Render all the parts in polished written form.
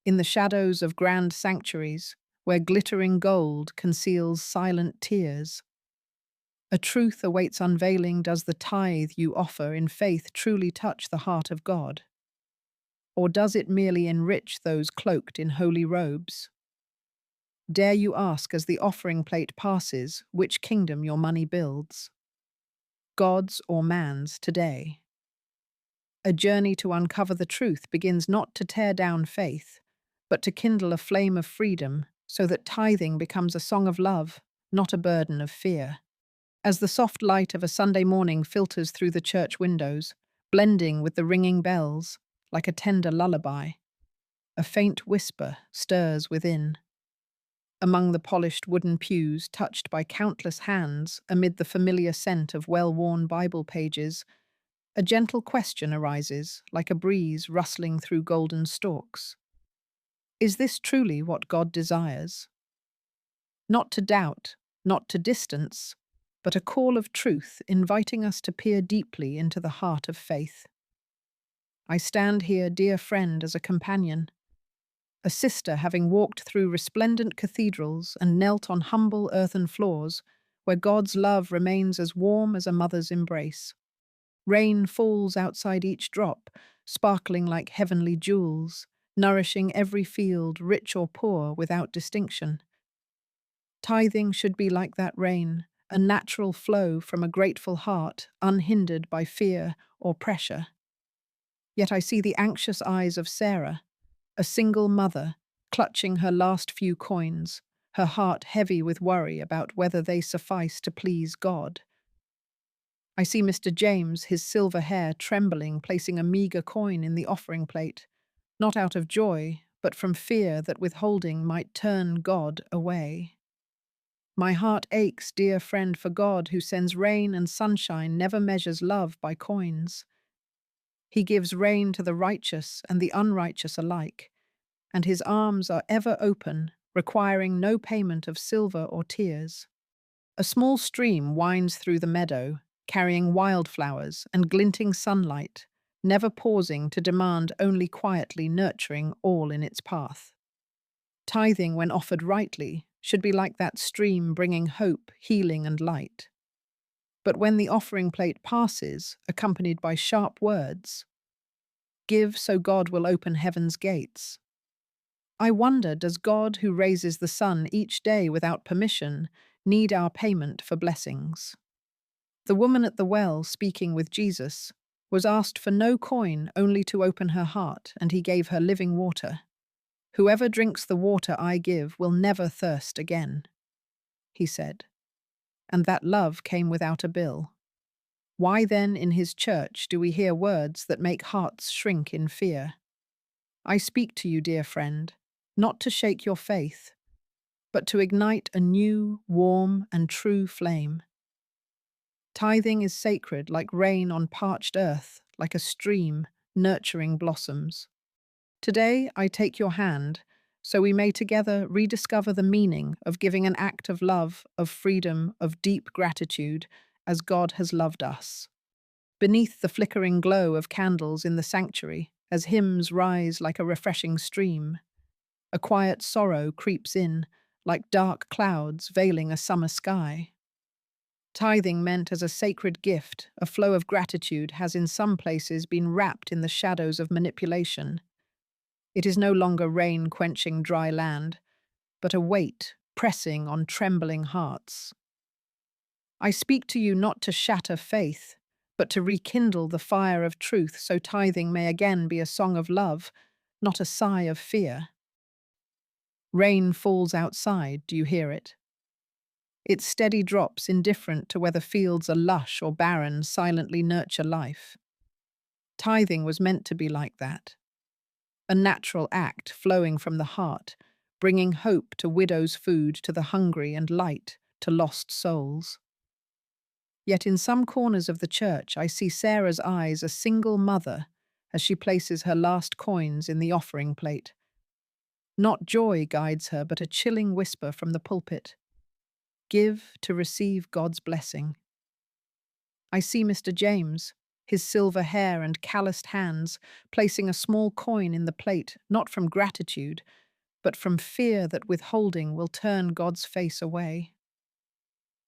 in the shadows of grand sanctuaries, where glittering gold conceals silent tears. A truth awaits unveiling. Does the tithe you offer in faith truly touch the heart of God? Or does it merely enrich those cloaked in holy robes? Dare you ask as the offering plate passes which kingdom your money builds? God's or man's today? A journey to uncover the truth begins not to tear down faith, but to kindle a flame of freedom so that tithing becomes a song of love, not a burden of fear. As the soft light of a Sunday morning filters through the church windows, blending with the ringing bells, like a tender lullaby, a faint whisper stirs within. Among the polished wooden pews touched by countless hands amid the familiar scent of well-worn Bible pages, a gentle question arises, like a breeze rustling through golden stalks. Is this truly what God desires? Not to doubt, not to distance, but a call of truth inviting us to peer deeply into the heart of faith. I stand here, dear friend, as a companion, a sister having walked through resplendent cathedrals and knelt on humble earthen floors where God's love remains as warm as a mother's embrace. Rain falls outside each drop, sparkling like heavenly jewels, nourishing every field, rich or poor, without distinction. Tithing should be like that rain, a natural flow from a grateful heart, unhindered by fear or pressure. Yet I see the anxious eyes of Sarah, a single mother, clutching her last few coins, her heart heavy with worry about whether they suffice to please God. I see Mr. James, his silver hair trembling, placing a meagre coin in the offering plate, not out of joy, but from fear that withholding might turn God away. My heart aches, dear friend, for God, who sends rain and sunshine, never measures love by coins. He gives rain to the righteous and the unrighteous alike, and his arms are ever open, requiring no payment of silver or tears. A small stream winds through the meadow, carrying wildflowers and glinting sunlight, never pausing to demand, only quietly nurturing all in its path. Tithing, when offered rightly, should be like that stream, bringing hope, healing, and light. But when the offering plate passes, accompanied by sharp words, "Give so God will open heaven's gates," I wonder, does God, who raises the sun each day without permission, need our payment for blessings? The woman at the well, speaking with Jesus, was asked for no coin, only to open her heart, and he gave her living water. "Whoever drinks the water I give will never thirst again," he said. And that love came without a bill. Why then, in his church, do we hear words that make hearts shrink in fear? I speak to you, dear friend, not to shake your faith, but to ignite a new, warm, and true flame. Tithing is sacred, like rain on parched earth, like a stream nurturing blossoms. Today, I take your hand, so we may together rediscover the meaning of giving, an act of love, of freedom, of deep gratitude, as God has loved us. Beneath the flickering glow of candles in the sanctuary, as hymns rise like a refreshing stream, a quiet sorrow creeps in, like dark clouds veiling a summer sky. Tithing, meant as a sacred gift, a flow of gratitude, has in some places been wrapped in the shadows of manipulation. It is no longer rain quenching dry land, but a weight pressing on trembling hearts. I speak to you not to shatter faith, but to rekindle the fire of truth, so tithing may again be a song of love, not a sigh of fear. Rain falls outside, do you hear it? Its steady drops, indifferent to whether fields are lush or barren, silently nurture life. Tithing was meant to be like that. A natural act flowing from the heart, bringing hope to widows' food, to the hungry, and light to lost souls. Yet in some corners of the church I see Sarah's eyes, a single mother, as she places her last coins in the offering plate. Not joy guides her, but a chilling whisper from the pulpit. Give to receive God's blessing. I see Mr. James, his silver hair and calloused hands, placing a small coin in the plate, not from gratitude, but from fear that withholding will turn God's face away.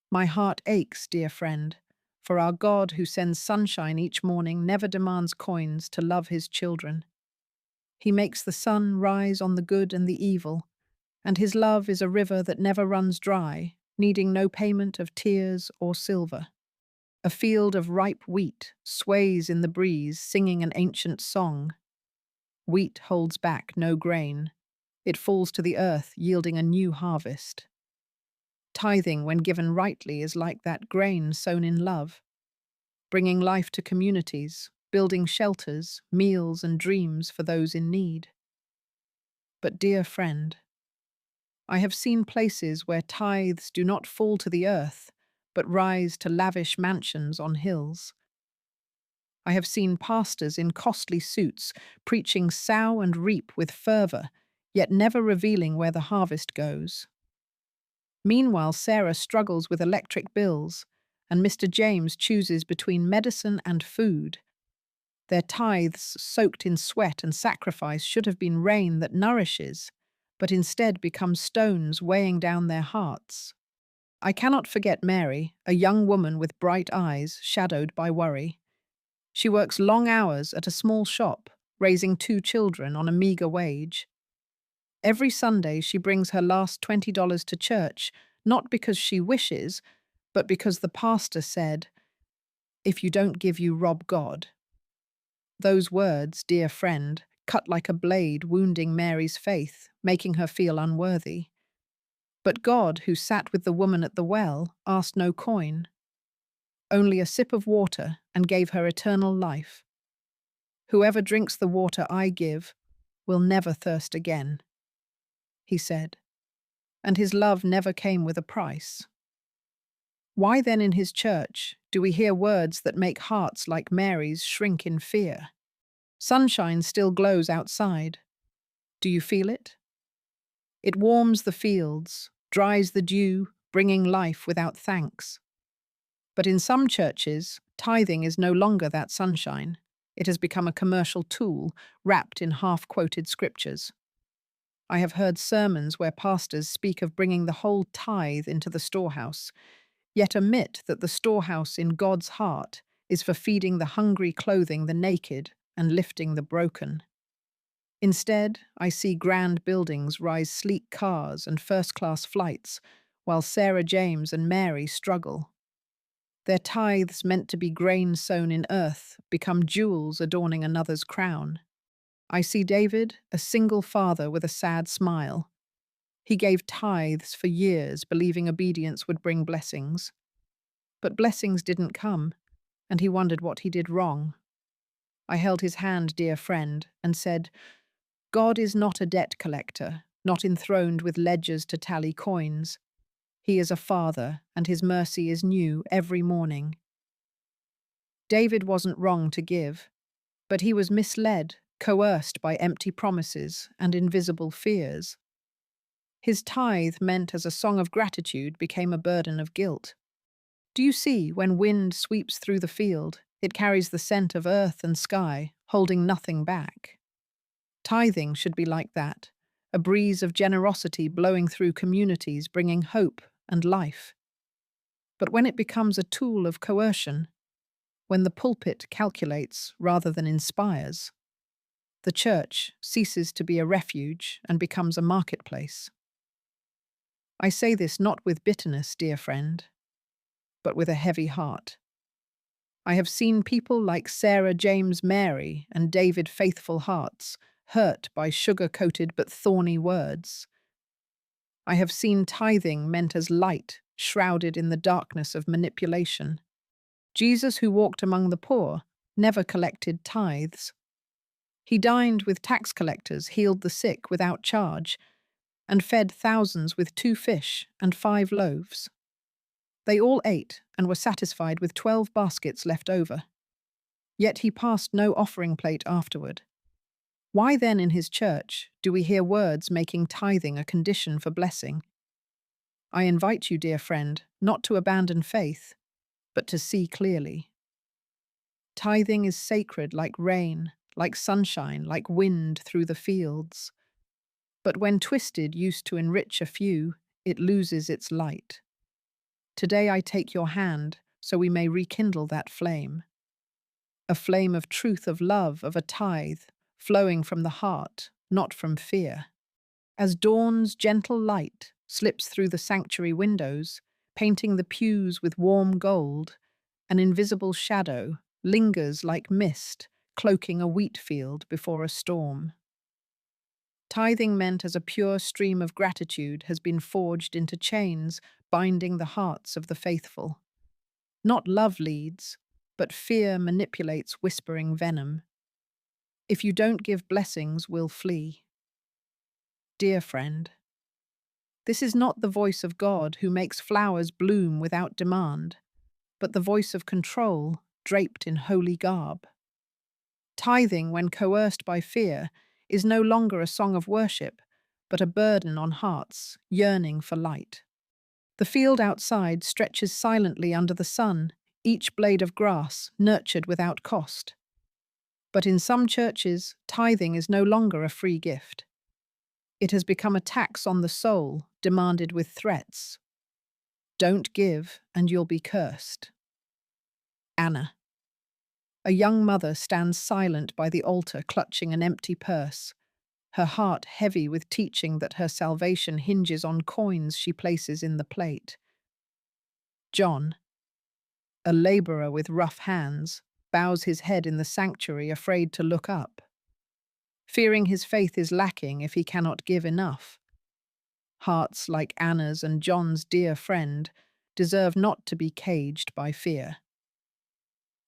My heart aches, dear friend, for our God who sends sunshine each morning never demands coins to love his children. He makes the sun rise on the good and the evil, and his love is a river that never runs dry, needing no payment of tears or silver. A field of ripe wheat sways in the breeze, singing an ancient song. Wheat holds back no grain. It falls to the earth, yielding a new harvest. Tithing, when given rightly, is like that grain sown in love, bringing life to communities, building shelters, meals, and dreams for those in need. But, dear friend, I have seen places where tithes do not fall to the earth, but rise to lavish mansions on hills. I have seen pastors in costly suits preaching sow and reap with fervour, yet never revealing where the harvest goes. Meanwhile, Sarah struggles with electric bills, and Mr. James chooses between medicine and food. Their tithes, soaked in sweat and sacrifice, should have been rain that nourishes, but instead become stones weighing down their hearts. I cannot forget Mary, a young woman with bright eyes, shadowed by worry. She works long hours at a small shop, raising 2 children on a meagre wage. Every Sunday she brings her last $20 to church, not because she wishes, but because the pastor said, "If you don't give, you rob God." Those words, dear friend, cut like a blade, wounding Mary's faith, making her feel unworthy. But God, who sat with the woman at the well, asked no coin, only a sip of water, and gave her eternal life. "Whoever drinks the water I give will never thirst again," he said, and his love never came with a price. Why then in his church do we hear words that make hearts like Mary's shrink in fear? Sunshine still glows outside. Do you feel it? It warms the fields, dries the dew, bringing life without thanks. But in some churches, tithing is no longer that sunshine. It has become a commercial tool, wrapped in half-quoted scriptures. I have heard sermons where pastors speak of bringing the whole tithe into the storehouse, yet omit that the storehouse in God's heart is for feeding the hungry, clothing the naked, and lifting the broken. Instead, I see grand buildings rise sleek cars and first-class flights, while Sarah James and Mary struggle. Their tithes, meant to be grain sown in earth, become jewels adorning another's crown. I see David, a single father with a sad smile. He gave tithes for years, believing obedience would bring blessings. But blessings didn't come, and he wondered what he did wrong. I held his hand, dear friend, and said, "God is not a debt collector, not enthroned with ledgers to tally coins. He is a father, and his mercy is new every morning." David wasn't wrong to give, but he was misled, coerced by empty promises and invisible fears. His tithe, meant as a song of gratitude, became a burden of guilt. Do you see, when wind sweeps through the field, it carries the scent of earth and sky, holding nothing back? Tithing should be like that, a breeze of generosity blowing through communities, bringing hope and life. But when it becomes a tool of coercion, when the pulpit calculates rather than inspires, the church ceases to be a refuge and becomes a marketplace. I say this not with bitterness, dear friend, but with a heavy heart. I have seen people like Sarah James Mary and David Faithful Hearts hurt by sugar-coated but thorny words. I have seen tithing meant as light, shrouded in the darkness of manipulation. Jesus, who walked among the poor, never collected tithes. He dined with tax collectors, healed the sick without charge, and fed thousands with 2 fish and 5 loaves. They all ate and were satisfied with 12 baskets left over. Yet he passed no offering plate afterward. Why then in his church do we hear words making tithing a condition for blessing? I invite you, dear friend, not to abandon faith, but to see clearly. Tithing is sacred like rain, like sunshine, like wind through the fields. But when twisted, used to enrich a few, it loses its light. Today I take your hand, so we may rekindle that flame. A flame of truth, of love, of a tithe, flowing from the heart, not from fear. As dawn's gentle light slips through the sanctuary windows, painting the pews with warm gold, an invisible shadow lingers like mist, cloaking a wheat field before a storm. Tithing meant as a pure stream of gratitude has been forged into chains, binding the hearts of the faithful. Not love leads, but fear manipulates whispering venom. If you don't give blessings, we'll flee. Dear friend, this is not the voice of God who makes flowers bloom without demand, but the voice of control draped in holy garb. Tithing, when coerced by fear, is no longer a song of worship, but a burden on hearts yearning for light. The field outside stretches silently under the sun, each blade of grass nurtured without cost. But in some churches, tithing is no longer a free gift. It has become a tax on the soul, demanded with threats. Don't give, and you'll be cursed. Anna. A young mother stands silent by the altar, clutching an empty purse, her heart heavy with teaching that her salvation hinges on coins she places in the plate. John, a laborer with rough hands, bows his head in the sanctuary, afraid to look up, fearing his faith is lacking if he cannot give enough. Hearts like Anna's and John's dear friend deserve not to be caged by fear.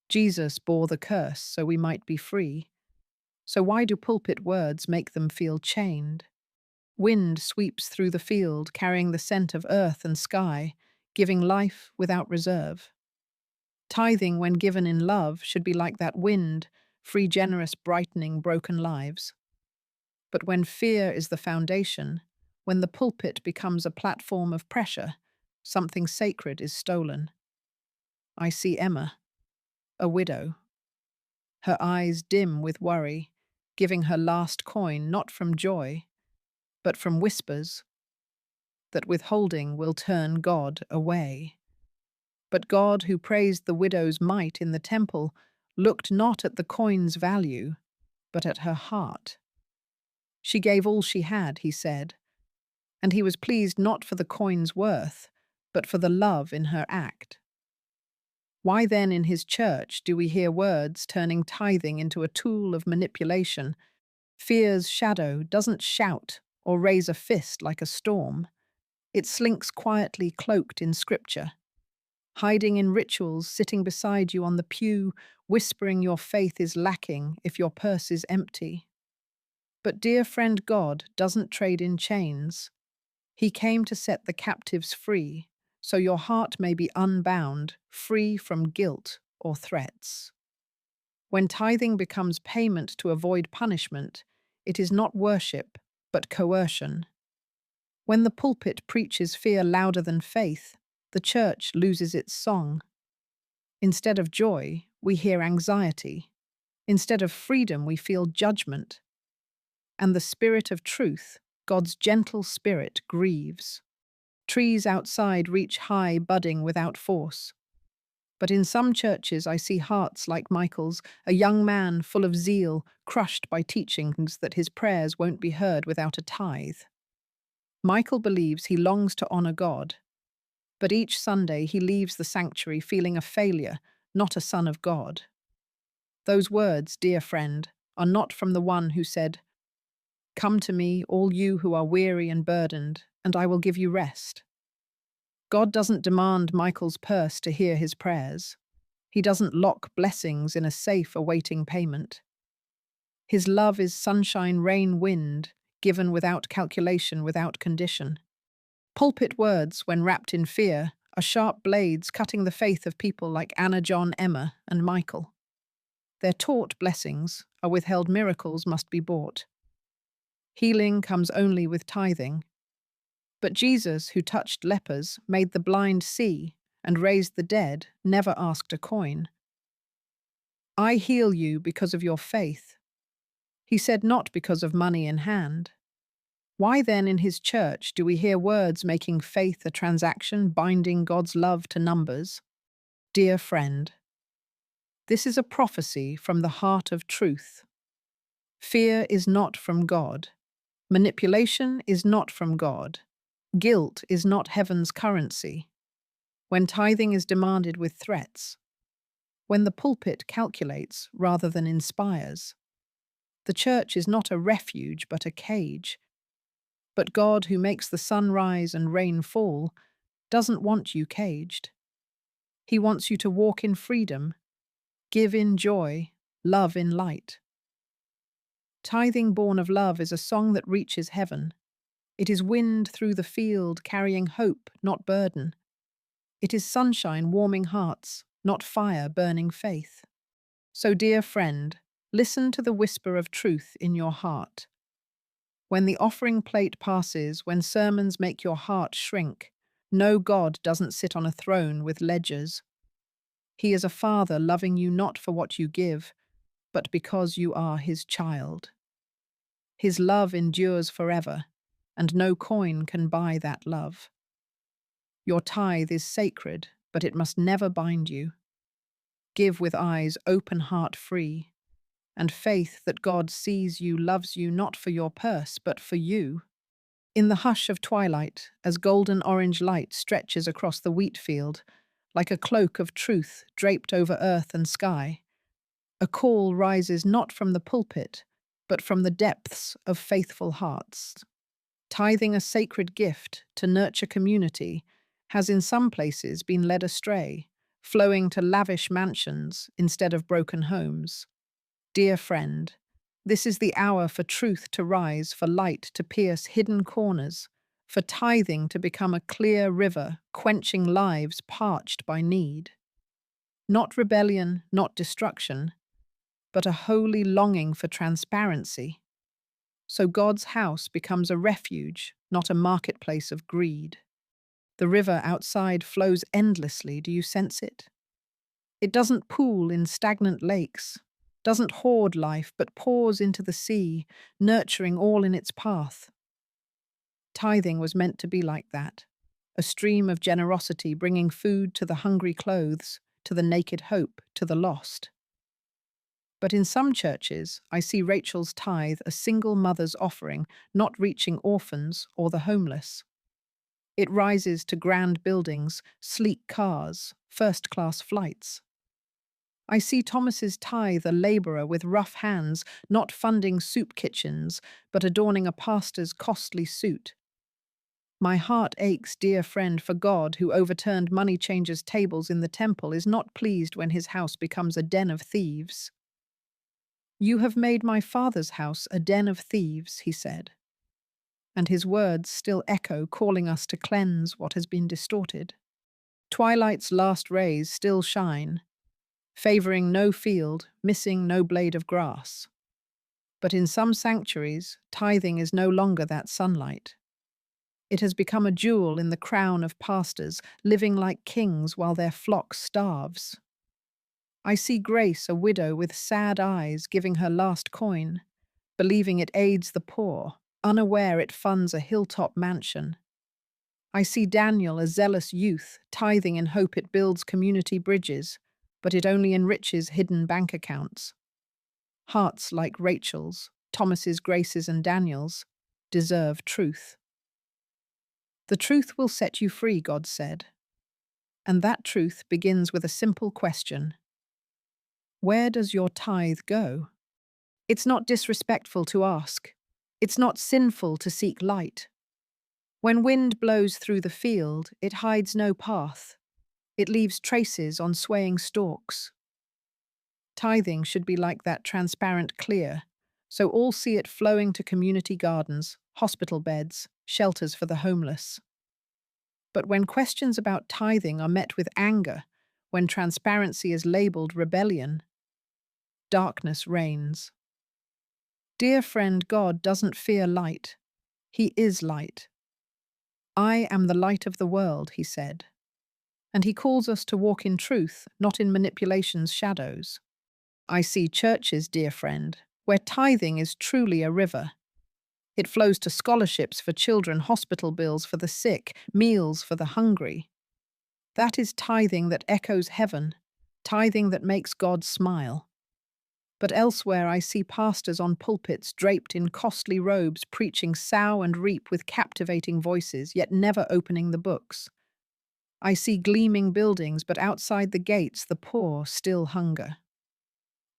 Jesus bore the curse so we might be free. So why do pulpit words make them feel chained? Wind sweeps through the field, carrying the scent of earth and sky, giving life without reserve. Tithing, when given in love, should be like that wind, free, generous, brightening broken lives. But when fear is the foundation, when the pulpit becomes a platform of pressure, something sacred is stolen. I see Emma, a widow, her eyes dim with worry, giving her last coin not from joy, but from whispers that withholding will turn God away. But God, who praised the widow's might in the temple, looked not at the coin's value, but at her heart. She gave all she had, he said, and he was pleased not for the coin's worth, but for the love in her act. Why then in his church do we hear words turning tithing into a tool of manipulation? Fear's shadow doesn't shout or raise a fist like a storm. It slinks quietly cloaked in scripture, hiding in rituals, sitting beside you on the pew, whispering your faith is lacking if your purse is empty. But dear friend, God doesn't trade in chains. He came to set the captives free, so your heart may be unbound, free from guilt or threats. When tithing becomes payment to avoid punishment, it is not worship, but coercion. When the pulpit preaches fear louder than faith, the church loses its song. Instead of joy, we hear anxiety. Instead of freedom, we feel judgment. And the spirit of truth, God's gentle spirit, grieves. Trees outside reach high, budding without force. But in some churches I see hearts like Michael's, a young man full of zeal, crushed by teachings that his prayers won't be heard without a tithe. Michael believes he longs to honor God, but each Sunday he leaves the sanctuary feeling a failure, not a son of God. Those words, dear friend, are not from the one who said, "Come to me, all you who are weary and burdened, and I will give you rest." God doesn't demand Michael's purse to hear his prayers. He doesn't lock blessings in a safe awaiting payment. His love is sunshine, rain, wind, given without calculation, without condition. Pulpit words, when wrapped in fear, are sharp blades cutting the faith of people like Anna, John, Emma, and Michael. Their taught blessings are withheld, miracles must be bought. Healing comes only with tithing. But Jesus, who touched lepers, made the blind see, and raised the dead, never asked a coin. I heal you because of your faith. He said not because of money in hand. Why then in his church do we hear words making faith a transaction, binding God's love to numbers? Dear friend, this is a prophecy from the heart of truth. Fear is not from God. Manipulation is not from God. Guilt is not heaven's currency. When tithing is demanded with threats, when the pulpit calculates rather than inspires, the church is not a refuge but a cage. But God, who makes the sun rise and rain fall, doesn't want you caged. He wants you to walk in freedom, give in joy, love in light. Tithing born of love is a song that reaches heaven. It is wind through the field carrying hope, not burden. It is sunshine warming hearts, not fire burning faith. So, dear friend, listen to the whisper of truth in your heart. When the offering plate passes, when sermons make your heart shrink, know God doesn't sit on a throne with ledgers. He is a father loving you not for what you give, but because you are his child. His love endures forever, and no coin can buy that love. Your tithe is sacred, but it must never bind you. Give with eyes open, heart free, and faith that God sees you, loves you not for your purse, but for you. In the hush of twilight, as golden orange light stretches across the wheat field, like a cloak of truth draped over earth and sky, a call rises not from the pulpit, but from the depths of faithful hearts. Tithing a sacred gift to nurture community has in some places been led astray, flowing to lavish mansions instead of broken homes. Dear friend, this is the hour for truth to rise, for light to pierce hidden corners, for tithing to become a clear river, quenching lives parched by need. Not rebellion, not destruction, but a holy longing for transparency. So God's house becomes a refuge, not a marketplace of greed. The river outside flows endlessly, do you sense it? It doesn't pool in stagnant lakes, doesn't hoard life, but pours into the sea, nurturing all in its path. Tithing was meant to be like that, a stream of generosity bringing food to the hungry clothes, to the naked hope, to the lost. But in some churches, I see Rachel's tithe a single mother's offering, not reaching orphans or the homeless. It rises to grand buildings, sleek cars, first-class flights. I see Thomas's tithe a labourer with rough hands, not funding soup kitchens, but adorning a pastor's costly suit. My heart aches, dear friend, for God, who overturned money changers' tables in the temple, is not pleased when his house becomes a den of thieves. You have made my father's house a den of thieves, he said. And his words still echo, calling us to cleanse what has been distorted. Twilight's last rays still shine, favouring no field, missing no blade of grass. But in some sanctuaries, tithing is no longer that sunlight. It has become a jewel in the crown of pastors, living like kings while their flock starves. I see Grace, a widow with sad eyes, giving her last coin, believing it aids the poor, unaware it funds a hilltop mansion. I see Daniel, a zealous youth, tithing in hope it builds community bridges, but it only enriches hidden bank accounts. Hearts like Rachel's, Thomas's, Grace's, and Daniel's deserve truth. The truth will set you free, God said. And that truth begins with a simple question. Where does your tithe go? It's not disrespectful to ask. It's not sinful to seek light. When wind blows through the field, it hides no path. It leaves traces on swaying stalks. Tithing should be like that transparent clear, so all see it flowing to community gardens, hospital beds, shelters for the homeless. But when questions about tithing are met with anger, when transparency is labelled rebellion, darkness reigns. Dear friend, God doesn't fear light. He is light. I am the light of the world, he said. And he calls us to walk in truth, not in manipulation's shadows. I see churches, dear friend, where tithing is truly a river. It flows to scholarships for children, hospital bills for the sick, meals for the hungry. That is tithing that echoes heaven, tithing that makes God smile. But elsewhere I see pastors on pulpits draped in costly robes preaching sow and reap with captivating voices, yet never opening the books. I see gleaming buildings, but outside the gates the poor still hunger.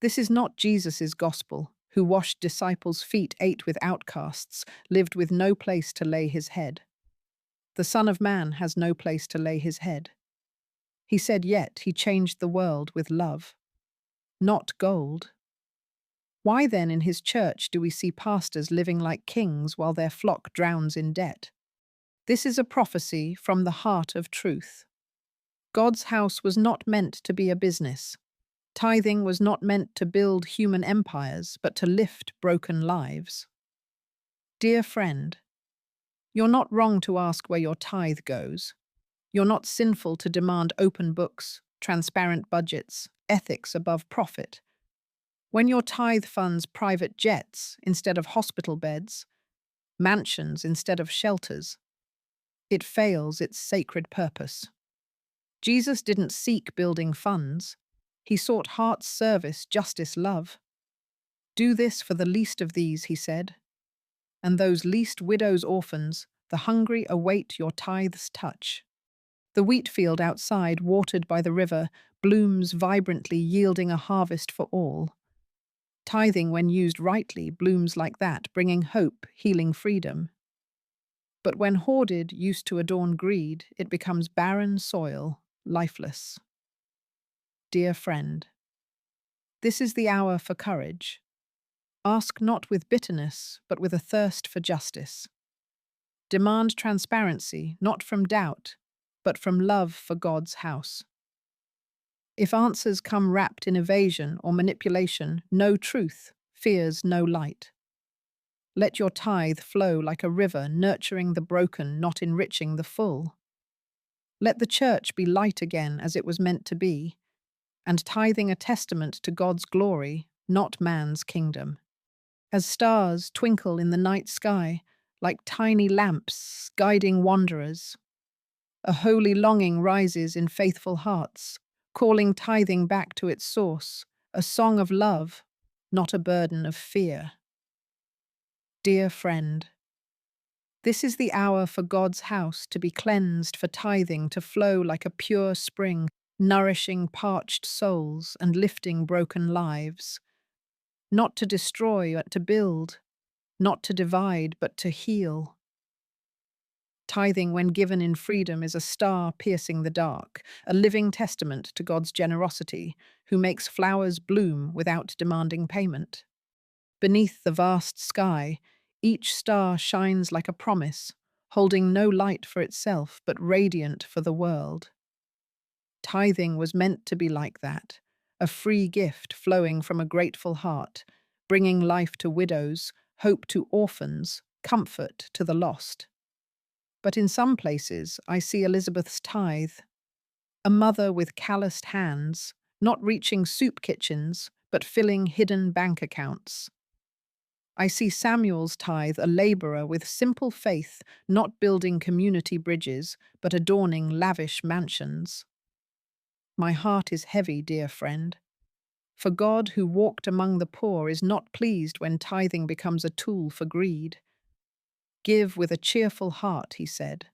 This is not Jesus' gospel, who washed disciples' feet, ate with outcasts, lived with no place to lay his head. The Son of Man has no place to lay his head. He said, yet he changed the world with love, not gold. Why then in his church do we see pastors living like kings while their flock drowns in debt? This is a prophecy from the heart of truth. God's house was not meant to be a business. Tithing was not meant to build human empires, but to lift broken lives. Dear friend, you're not wrong to ask where your tithe goes. You're not sinful to demand open books, transparent budgets, ethics above profit. When your tithe funds private jets instead of hospital beds, mansions instead of shelters, it fails its sacred purpose. Jesus didn't seek building funds. He sought heart's service, justice, love. Do this for the least of these, he said, and those least widows, orphans, the hungry await your tithe's touch. The wheat field outside, watered by the river, blooms vibrantly, yielding a harvest for all. Tithing, when used rightly, blooms like that, bringing hope, healing freedom. But when hoarded, used to adorn greed, it becomes barren soil, lifeless. Dear friend, this is the hour for courage. Ask not with bitterness, but with a thirst for justice. Demand transparency, not from doubt, but from love for God's house. If answers come wrapped in evasion or manipulation, no truth, fears no light. Let your tithe flow like a river, nurturing the broken, not enriching the full. Let the church be light again as it was meant to be, and tithing a testament to God's glory, not man's kingdom. As stars twinkle in the night sky, like tiny lamps guiding wanderers, a holy longing rises in faithful hearts, calling tithing back to its source, a song of love, not a burden of fear. Dear friend, this is the hour for God's house to be cleansed, for tithing to flow like a pure spring, nourishing parched souls and lifting broken lives. Not to destroy, but to build, not to divide, but to heal. Tithing, when given in freedom, is a star piercing the dark, a living testament to God's generosity, who makes flowers bloom without demanding payment. Beneath the vast sky, each star shines like a promise, holding no light for itself, but radiant for the world. Tithing was meant to be like that, a free gift flowing from a grateful heart, bringing life to widows, hope to orphans, comfort to the lost. But in some places, I see Elizabeth's tithe, a mother with calloused hands, not reaching soup kitchens, but filling hidden bank accounts. I see Samuel's tithe, a laborer with simple faith, not building community bridges, but adorning lavish mansions. My heart is heavy, dear friend. For God, who walked among the poor, is not pleased when tithing becomes a tool for greed. Give with a cheerful heart, he said.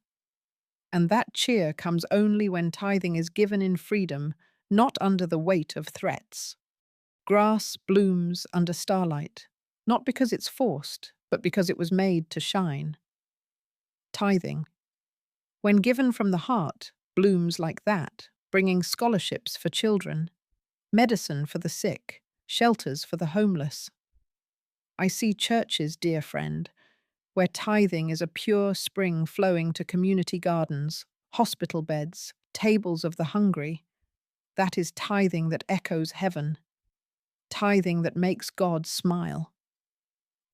And that cheer comes only when tithing is given in freedom, not under the weight of threats. Grass blooms under starlight, not because it's forced, but because it was made to shine. Tithing, when given from the heart, blooms like that, bringing scholarships for children, medicine for the sick, shelters for the homeless. I see churches, dear friend, where tithing is a pure spring flowing to community gardens, hospital beds, tables of the hungry. That is tithing that echoes heaven, tithing that makes God smile.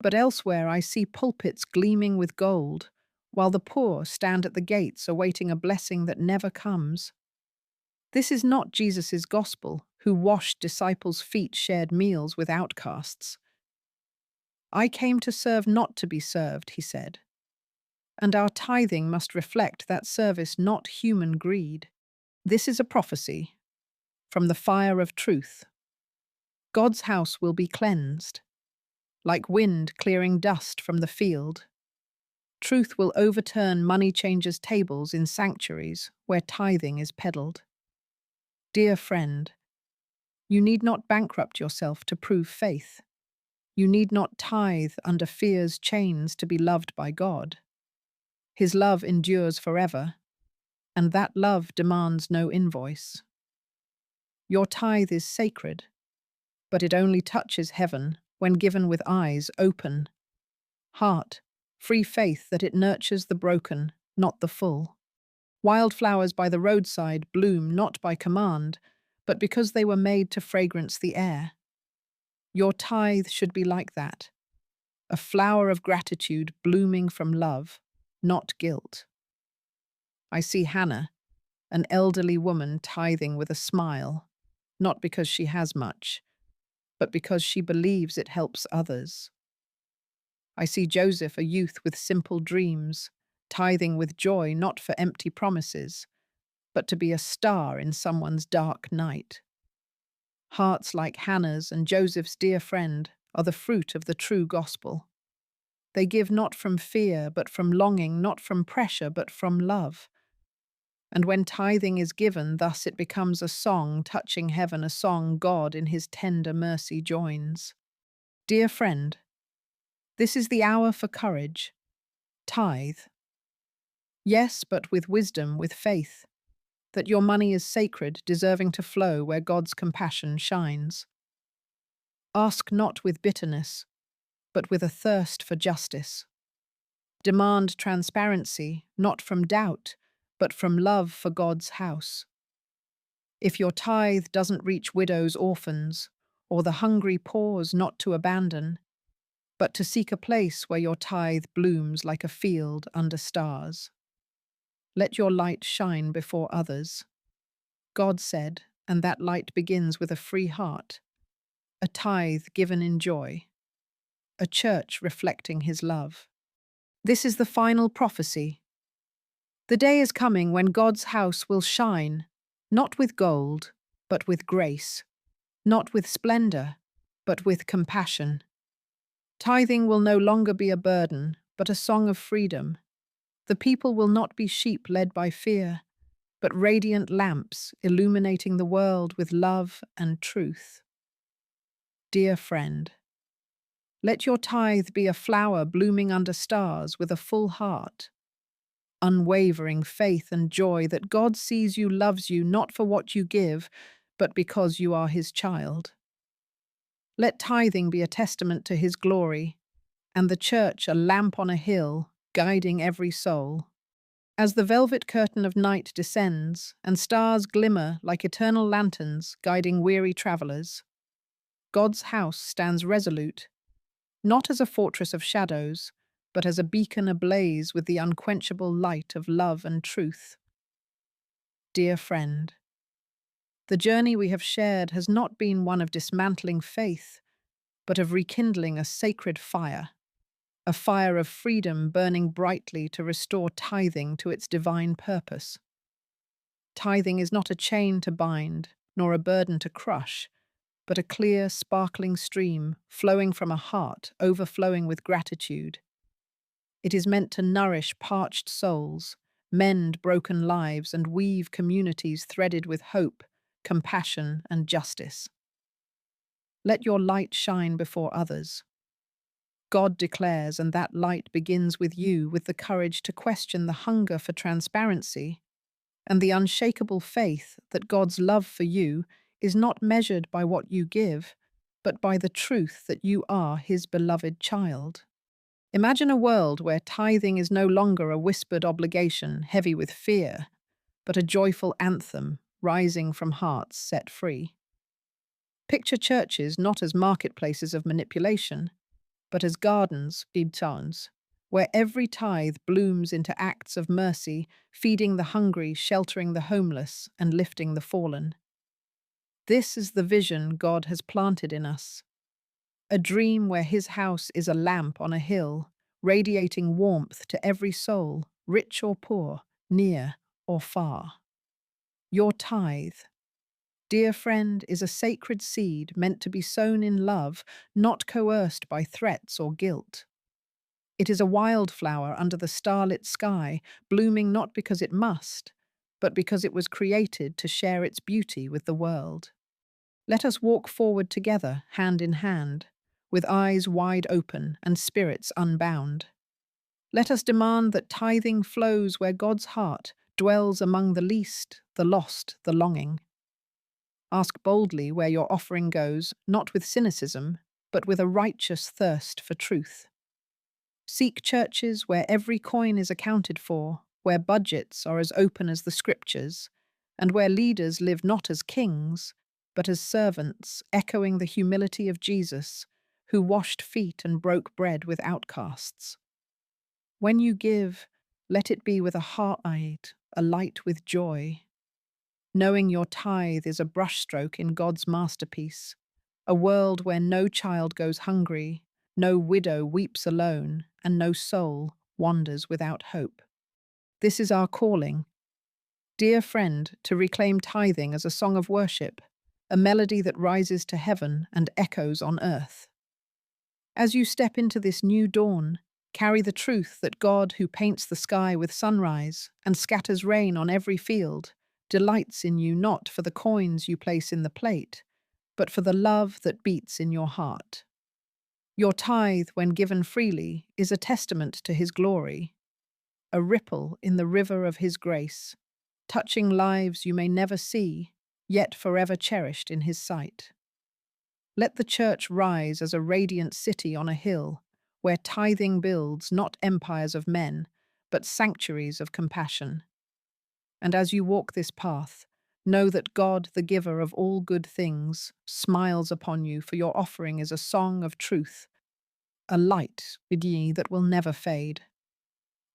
But elsewhere I see pulpits gleaming with gold, while the poor stand at the gates awaiting a blessing that never comes. This is not Jesus' gospel, who washed disciples' feet, shared meals with outcasts. I came to serve, not to be served, he said. And our tithing must reflect that service, not human greed. This is a prophecy from the fire of truth. God's house will be cleansed, like wind clearing dust from the field. Truth will overturn money changers' tables in sanctuaries where tithing is peddled. Dear friend, you need not bankrupt yourself to prove faith. You need not tithe under fear's chains to be loved by God. His love endures forever, and that love demands no invoice. Your tithe is sacred, but it only touches heaven when given with eyes open, heart, free faith that it nurtures the broken, not the full. Wildflowers by the roadside bloom not by command, but because they were made to fragrance the air. Your tithe should be like that, a flower of gratitude blooming from love, not guilt. I see Hannah, an elderly woman tithing with a smile, not because she has much, but because she believes it helps others. I see Joseph, a youth with simple dreams, tithing with joy not for empty promises, but to be a star in someone's dark night. Hearts like Hannah's and Joseph's, dear friend, are the fruit of the true gospel. They give not from fear, but from longing, not from pressure, but from love. And when tithing is given, thus it becomes a song touching heaven, a song God in his tender mercy joins. Dear friend, this is the hour for courage. Tithe. Yes, but with wisdom, with faith, that your money is sacred, deserving to flow where God's compassion shines. Ask not with bitterness, but with a thirst for justice. Demand transparency, not from doubt, but from love for God's house. If your tithe doesn't reach widows, orphans, or the hungry pause, not to abandon, but to seek a place where your tithe blooms like a field under stars. Let your light shine before others. God said, and that light begins with a free heart, a tithe given in joy, a church reflecting his love. This is the final prophecy. The day is coming when God's house will shine, not with gold, but with grace, not with splendor, but with compassion. Tithing will no longer be a burden, but a song of freedom. The people will not be sheep led by fear, but radiant lamps illuminating the world with love and truth. Dear friend, let your tithe be a flower blooming under stars with a full heart, unwavering faith and joy that God sees you, loves you, not for what you give, but because you are his child. Let tithing be a testament to his glory, and the church a lamp on a hill, guiding every soul. As the velvet curtain of night descends, and stars glimmer like eternal lanterns guiding weary travelers, God's house stands resolute, not as a fortress of shadows, but as a beacon ablaze with the unquenchable light of love and truth. Dear friend, the journey we have shared has not been one of dismantling faith, but of rekindling a sacred fire, a fire of freedom burning brightly to restore tithing to its divine purpose. Tithing is not a chain to bind, nor a burden to crush, but a clear, sparkling stream flowing from a heart overflowing with gratitude. It is meant to nourish parched souls, mend broken lives, and weave communities threaded with hope, compassion, and justice. Let your light shine before others. God declares, and that light begins with you, with the courage to question the hunger for transparency and the unshakable faith that God's love for you is not measured by what you give, but by the truth that you are his beloved child. Imagine a world where tithing is no longer a whispered obligation heavy with fear, but a joyful anthem rising from hearts set free. Picture churches not as marketplaces of manipulation, but as gardens, bibtons, where every tithe blooms into acts of mercy, feeding the hungry, sheltering the homeless, and lifting the fallen. This is the vision God has planted in us, a dream where His house is a lamp on a hill, radiating warmth to every soul, rich or poor, near or far. Your tithe, dear friend, is a sacred seed meant to be sown in love, not coerced by threats or guilt. It is a wildflower under the starlit sky, blooming not because it must, but because it was created to share its beauty with the world. Let us walk forward together, hand in hand, with eyes wide open and spirits unbound. Let us demand that tithing flows where God's heart dwells among the least, the lost, the longing. Ask boldly where your offering goes, not with cynicism, but with a righteous thirst for truth. Seek churches where every coin is accounted for, where budgets are as open as the scriptures, and where leaders live not as kings, but as servants, echoing the humility of Jesus, who washed feet and broke bread with outcasts. When you give, let it be with a heart alight with joy, knowing your tithe is a brushstroke in God's masterpiece, a world where no child goes hungry, no widow weeps alone, and no soul wanders without hope. This is our calling, dear friend, to reclaim tithing as a song of worship, a melody that rises to heaven and echoes on earth. As you step into this new dawn, carry the truth that God, who paints the sky with sunrise and scatters rain on every field, delights in you not for the coins you place in the plate, but for the love that beats in your heart. Your tithe, when given freely, is a testament to His glory, a ripple in the river of His grace, touching lives you may never see, yet forever cherished in His sight. Let the church rise as a radiant city on a hill, where tithing builds not empires of men, but sanctuaries of compassion. And as you walk this path, know that God, the giver of all good things, smiles upon you, for your offering is a song of truth, a light that will never fade,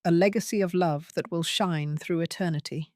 a legacy of love that will shine through eternity.